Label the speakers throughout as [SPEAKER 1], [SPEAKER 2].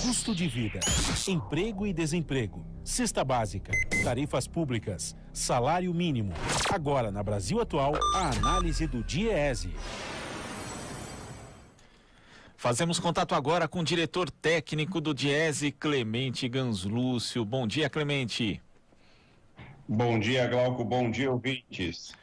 [SPEAKER 1] Custo de vida, emprego e desemprego, cesta básica, tarifas públicas, salário mínimo. Agora, na Brasil Atual, a análise do DIEESE.
[SPEAKER 2] Fazemos contato agora com o diretor técnico do DIEESE, Clemente Ganslúcio. Bom dia, Clemente.
[SPEAKER 3] Bom dia, Glauco. Bom dia, ouvintes.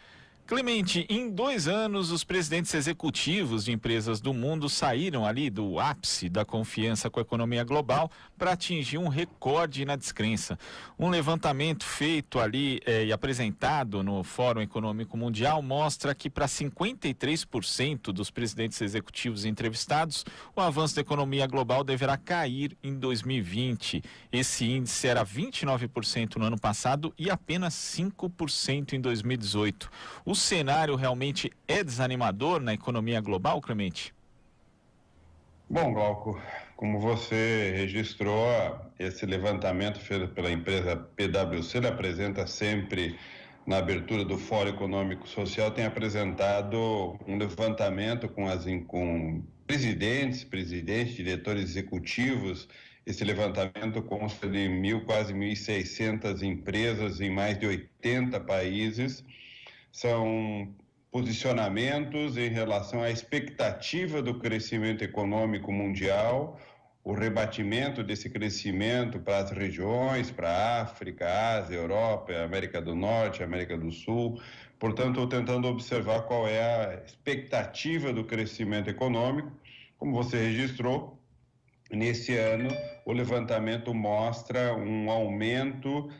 [SPEAKER 2] Clemente, em 2 anos, os presidentes executivos de empresas do mundo saíram ali do ápice da confiança com a economia global para atingir um recorde na descrença. Um levantamento feito ali e apresentado no Fórum Econômico Mundial mostra que para 53% dos presidentes executivos entrevistados, o avanço da economia global deverá cair em 2020. Esse índice era 29% no ano passado e apenas 5% em 2018. O cenário realmente é desanimador na economia global, Clemente?
[SPEAKER 3] Bom, Glauco, como você registrou, esse levantamento feito pela empresa PwC, ele apresenta sempre, na abertura do Fórum Econômico Social, tem apresentado um levantamento com presidentes, diretores executivos. Esse levantamento consta de quase 1.600 empresas em mais de 80 países. São posicionamentos em relação à expectativa do crescimento econômico mundial, o rebatimento desse crescimento para as regiões, para a África, Ásia, Europa, América do Norte, América do Sul. Portanto, estou tentando observar qual é a expectativa do crescimento econômico. Como você registrou, nesse ano, o levantamento mostra um aumento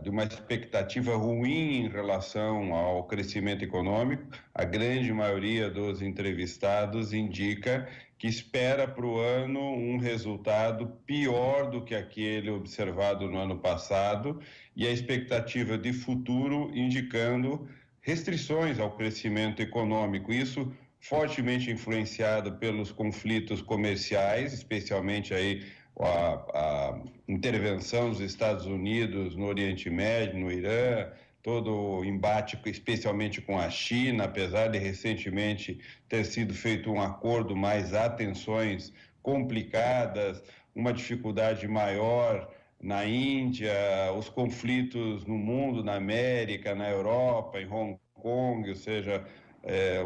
[SPEAKER 3] de uma expectativa ruim em relação ao crescimento econômico. A grande maioria dos entrevistados indica que espera para o ano um resultado pior do que aquele observado no ano passado, e a expectativa de futuro indicando restrições ao crescimento econômico. Isso fortemente influenciado pelos conflitos comerciais, especialmente aí a intervenção dos Estados Unidos no Oriente Médio, no Irã, todo o embate, especialmente com a China, apesar de recentemente ter sido feito um acordo, mas há tensões complicadas, uma dificuldade maior na Índia, os conflitos no mundo, na América, na Europa, em Hong Kong, ou seja,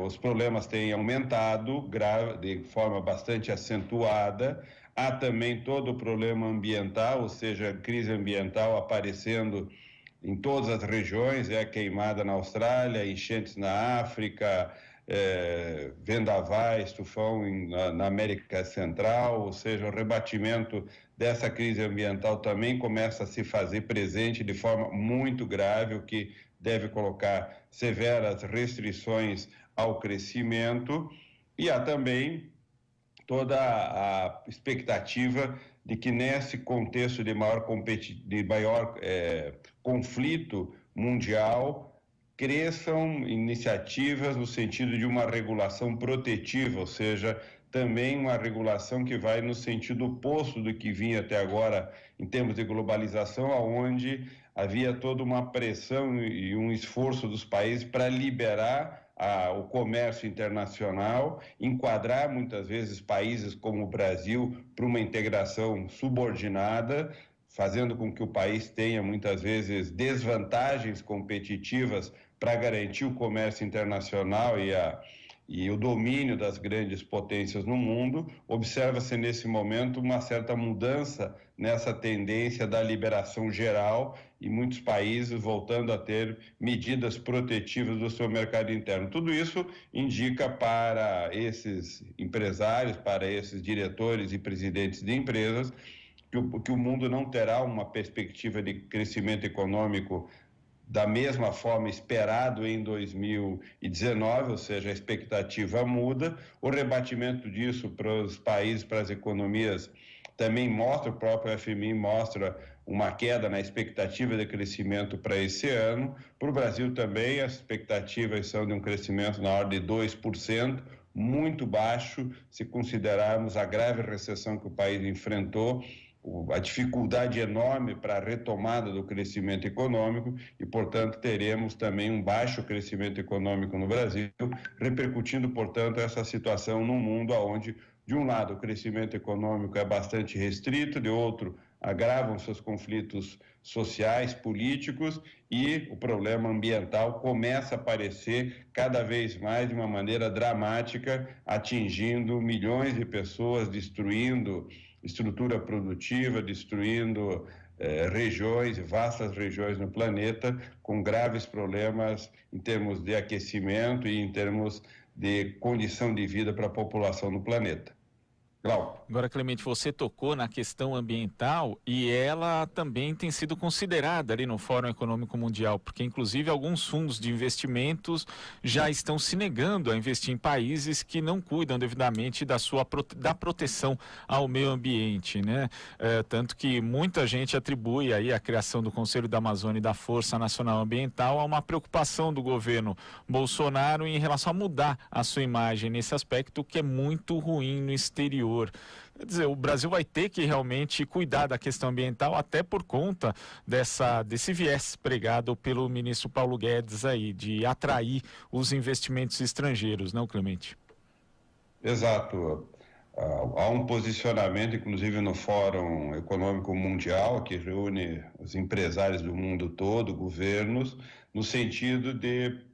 [SPEAKER 3] os problemas têm aumentado de forma bastante acentuada. Há também todo o problema ambiental, ou seja, crise ambiental aparecendo em todas as regiões, queimada na Austrália, enchentes na África, vendavais, tufão na América Central, ou seja, o rebatimento dessa crise ambiental também começa a se fazer presente de forma muito grave, o que deve colocar severas restrições ao crescimento. E há também toda a expectativa de que nesse contexto de maior conflito mundial cresçam iniciativas no sentido de uma regulação protetiva, ou seja, também uma regulação que vai no sentido oposto do que vinha até agora em termos de globalização, onde havia toda uma pressão e um esforço dos países para liberar o comércio internacional, enquadrar muitas vezes países como o Brasil para uma integração subordinada, fazendo com que o país tenha muitas vezes desvantagens competitivas para garantir o comércio internacional e o domínio das grandes potências no mundo. Observa-se nesse momento uma certa mudança nessa tendência da liberação geral e muitos países voltando a ter medidas protetivas do seu mercado interno. Tudo isso indica para esses empresários, para esses diretores e presidentes de empresas, que o mundo não terá uma perspectiva de crescimento econômico da mesma forma esperado em 2019, ou seja, a expectativa muda. O rebatimento disso para os países, para as economias, também mostra, o próprio FMI mostra uma queda na expectativa de crescimento para esse ano. Para o Brasil também, as expectativas são de um crescimento na ordem de 2%, muito baixo se considerarmos a grave recessão que o país enfrentou, a dificuldade enorme para a retomada do crescimento econômico e, portanto, teremos também um baixo crescimento econômico no Brasil, repercutindo, portanto, essa situação num mundo onde De um lado, o crescimento econômico é bastante restrito, de outro, agravam-se os conflitos sociais, políticos, e o problema ambiental começa a aparecer cada vez mais de uma maneira dramática, atingindo milhões de pessoas, destruindo estrutura produtiva, destruindo regiões, vastas regiões no planeta, com graves problemas em termos de aquecimento e em termos de condição de vida para a população no planeta. Glauco.
[SPEAKER 2] Agora, Clemente, você tocou na questão ambiental e ela também tem sido considerada ali no Fórum Econômico Mundial, porque inclusive alguns fundos de investimentos já estão se negando a investir em países que não cuidam devidamente da proteção ao meio ambiente, né? Tanto que muita gente atribui aí a criação do Conselho da Amazônia e da Força Nacional Ambiental a uma preocupação do governo Bolsonaro em relação a mudar a sua imagem nesse aspecto, que é muito ruim no exterior. Quer dizer, o Brasil vai ter que realmente cuidar da questão ambiental, até por conta desse viés pregado pelo ministro Paulo Guedes aí, de atrair os investimentos estrangeiros, não, Clemente?
[SPEAKER 3] Exato. Há um posicionamento, inclusive no Fórum Econômico Mundial, que reúne os empresários do mundo todo, governos, no sentido de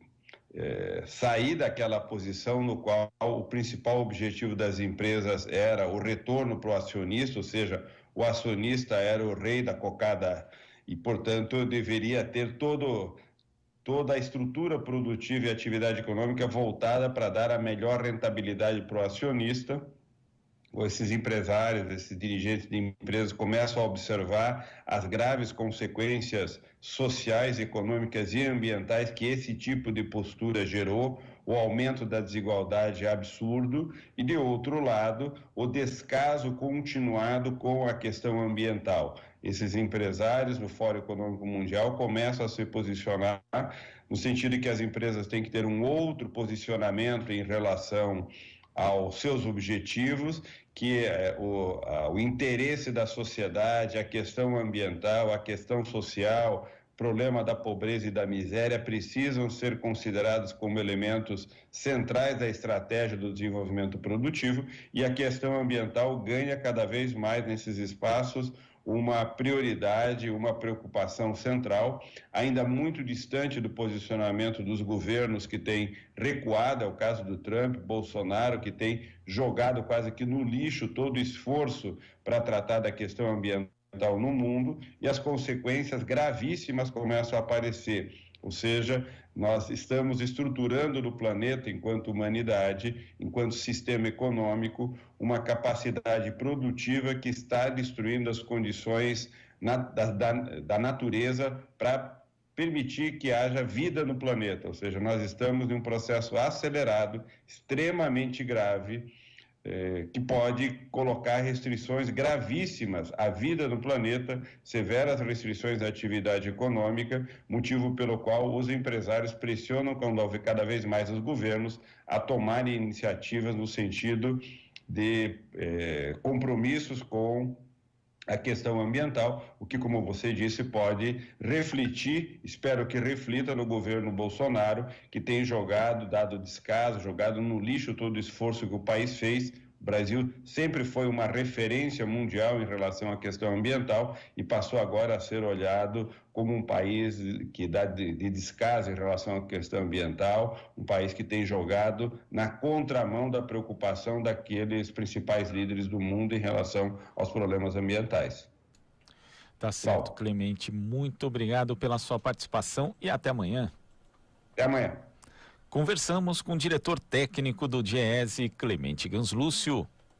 [SPEAKER 3] sair daquela posição no qual o principal objetivo das empresas era o retorno para o acionista, ou seja, o acionista era o rei da cocada e, portanto, deveria ter toda a estrutura produtiva e atividade econômica voltada para dar a melhor rentabilidade para o acionista. Esses empresários, esses dirigentes de empresas começam a observar as graves consequências sociais, econômicas e ambientais que esse tipo de postura gerou, o aumento da desigualdade é absurdo e, de outro lado, o descaso continuado com a questão ambiental. Esses empresários no Fórum Econômico Mundial começam a se posicionar no sentido de que as empresas têm que ter um outro posicionamento em relação aos seus objetivos, que é o interesse da sociedade, a questão ambiental, a questão social, problema da pobreza e da miséria precisam ser considerados como elementos centrais da estratégia do desenvolvimento produtivo, e a questão ambiental ganha cada vez mais nesses espaços uma prioridade, uma preocupação central, ainda muito distante do posicionamento dos governos que têm recuado, é o caso do Trump, Bolsonaro, que tem jogado quase que no lixo todo o esforço para tratar da questão ambiental no mundo, e as consequências gravíssimas começam a aparecer. Ou seja, nós estamos estruturando no planeta, enquanto humanidade, enquanto sistema econômico, uma capacidade produtiva que está destruindo as condições da natureza para permitir que haja vida no planeta. Ou seja, nós estamos em um processo acelerado, extremamente grave, que pode colocar restrições gravíssimas à vida no planeta, severas restrições à atividade econômica, motivo pelo qual os empresários pressionam cada vez mais os governos a tomarem iniciativas no sentido de compromissos com a questão ambiental, o que, como você disse, pode refletir, espero que reflita no governo Bolsonaro, que tem dado descaso, jogado no lixo todo o esforço que o país fez. O Brasil sempre foi uma referência mundial em relação à questão ambiental e passou agora a ser olhado como um país que dá de descaso em relação à questão ambiental, um país que tem jogado na contramão da preocupação daqueles principais líderes do mundo em relação aos problemas ambientais.
[SPEAKER 2] Tá certo, Clemente. Muito obrigado pela sua participação e até amanhã.
[SPEAKER 3] Até amanhã.
[SPEAKER 2] Conversamos com o diretor técnico do DIEESE, Clemente Ganslúcio.